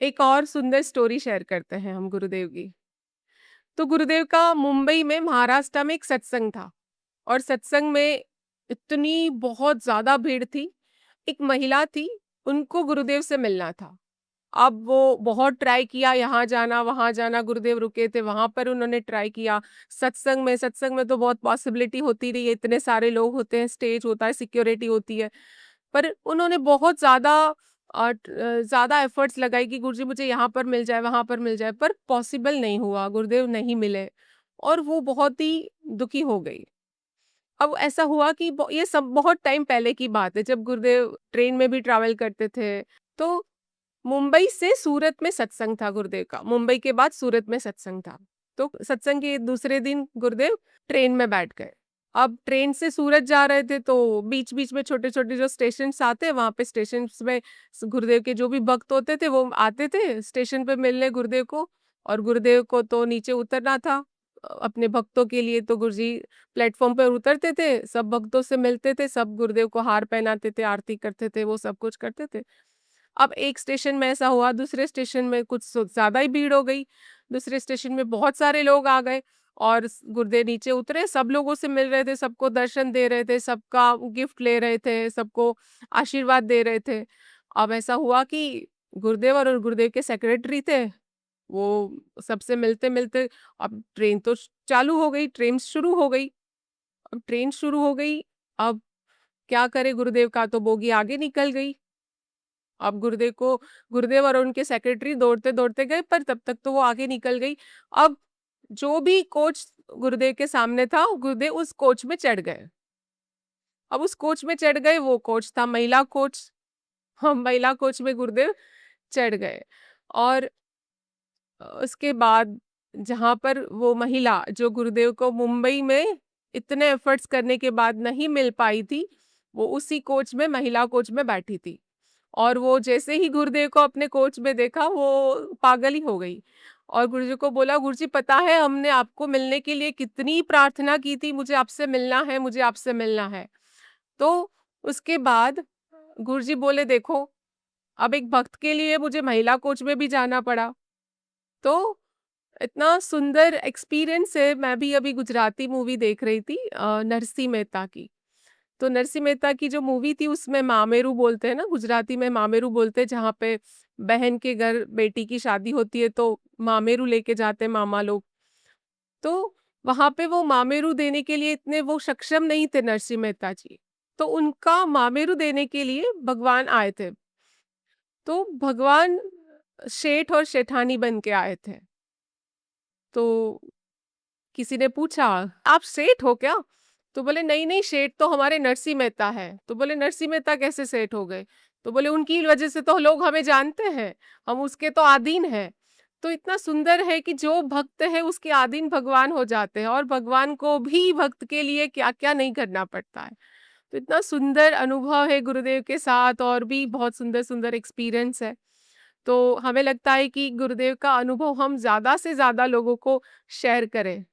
एक और सुंदर स्टोरी शेयर करते हैं हम गुरुदेव की। तो गुरुदेव का मुंबई में महाराष्ट्र में एक सत्संग था और सत्संग में इतनी बहुत ज़्यादा भीड़ थी। एक महिला थी, उनको गुरुदेव से मिलना था। अब वो बहुत ट्राई किया, यहाँ जाना, वहाँ जाना, गुरुदेव रुके थे, वहाँ पर उन्होंने ट्राई किया। सत्संग में तो बहुत पॉसिबिलिटी होती रही है, इतने सारे लोग होते हैं, स्टेज होता है, सिक्योरिटी होती है। पर उन्होंने बहुत ज़्यादा एफर्ट्स लगाई कि गुरुजी मुझे यहाँ पर मिल जाए, वहाँ पर मिल जाए, पर पॉसिबल नहीं हुआ, गुरुदेव नहीं मिले और वो बहुत ही दुखी हो गई। अब ऐसा हुआ कि ये सब बहुत टाइम पहले की बात है, जब गुरुदेव ट्रेन में भी ट्रैवल करते थे। तो मुंबई से सूरत में सत्संग था गुरुदेव का, मुंबई के बाद सूरत में सत्संग था। तो सत्संग के दूसरे दिन गुरुदेव ट्रेन में बैठ गए। अब ट्रेन से सूरत जा रहे थे तो बीच-बीच में छोटे-छोटे जो स्टेशंस आते हैं, वहाँ पे स्टेशंस में गुरुदेव के जो भी भक्त होते थे वो आते थे स्टेशन पे मिलने गुरुदेव को। और गुरुदेव को तो नीचे उतरना था अपने भक्तों के लिए। तो गुरुजी प्लेटफ़ॉर्म पर उतरते थे, सब भक्तों से मिलते थे, सब गुरुदेव को हार पहनाते थे, आरती करते थे, वो सब कुछ करते थे। अब एक स्टेशन में ऐसा हुआ, दूसरे स्टेशन में कुछ ज़्यादा ही भीड़ हो गई। दूसरे स्टेशन में बहुत सारे लोग आ गए और गुरुदेव नीचे उतरे, सब लोगों से मिल रहे थे, सबको दर्शन दे रहे थे, सबका गिफ्ट ले रहे थे, सबको आशीर्वाद दे रहे थे। अब ऐसा हुआ कि गुरुदेव और गुरुदेव के सेक्रेटरी थे, वो सबसे मिलते-मिलते अब ट्रेन तो चालू हो गई, ट्रेन शुरू हो गई। अब ट्रेन शुरू हो गई, अब क्या करे गुरुदेव का तो बोगी आगे निकल गई। अब गुरुदेव और उनके सेक्रेटरी दौड़ते-दौड़ते गए, पर तब तक तो वो आगे निकल गई। अब जो भी कोच गुरुदेव के सामने था, गुरुदेव उस कोच में चढ़ गए। अब उस कोच में चढ़ गए, वो कोच था महिला कोच। हाँ, महिला कोच में गुरुदेव चढ़ गए और उसके बाद जहाँ पर वो महिला जो गुरुदेव को मुंबई में इतने एफर्ट्स करने के बाद नहीं मिल पाई थी, वो उसी कोच में महिला कोच में बैठी थी। और वो जैसे ही गुरुदेव को अपने कोच में देखा, वो पागल ही हो गई और गुरुजी को बोला, "गुरुजी पता है हमने आपको मिलने के लिए कितनी प्रार्थना की थी, मुझे आपसे मिलना है, मुझे आपसे मिलना है।" तो उसके बाद गुरुजी बोले, "देखो, अब एक भक्त के लिए मुझे महिला कोच में भी जाना पड़ा।" तो इतना सुंदर एक्सपीरियंस है। मैं भी अभी गुजराती मूवी देख रही थी नरसी मेहता की। तो नरसी मेहता की जो मूवी थी उसमें मामेरू बोलते हैं ना, गुजराती में मामेरू बोलते हैं, जहाँ पे बहन के घर बेटी की शादी होती है तो मामेरू लेके जाते हैं मामा लोग। तो वहाँ पे वो मामेरू देने के लिए इतने वो सक्षम नहीं थे नरसिंह मेहता जी। तो उनका मामेरू देने के लिए भगवान आए थे। तो भगवान शेठ और शेठानी बन के आए थे। तो किसी ने पूछा, "आप सेठ हो क्या?" तो बोले, "नहीं, नहीं, सेठ तो हमारे नरसिंह मेहता है।" तो बोले, "नरसिंह मेहता कैसे सेठ हो गए?" तो बोले, "उनकी वजह से तो लोग हमें जानते हैं, हम उसके तो आधीन हैं।" तो इतना सुंदर है कि जो भक्त है उसके आधीन भगवान हो जाते हैं और भगवान को भी भक्त के लिए क्या-क्या नहीं करना पड़ता है। तो इतना सुंदर अनुभव है गुरुदेव के साथ और भी बहुत सुंदर-सुंदर एक्सपीरियंस है। तो हमें लगता है कि गुरुदेव का अनुभव हम ज़्यादा से ज़्यादा लोगों को शेयर करें।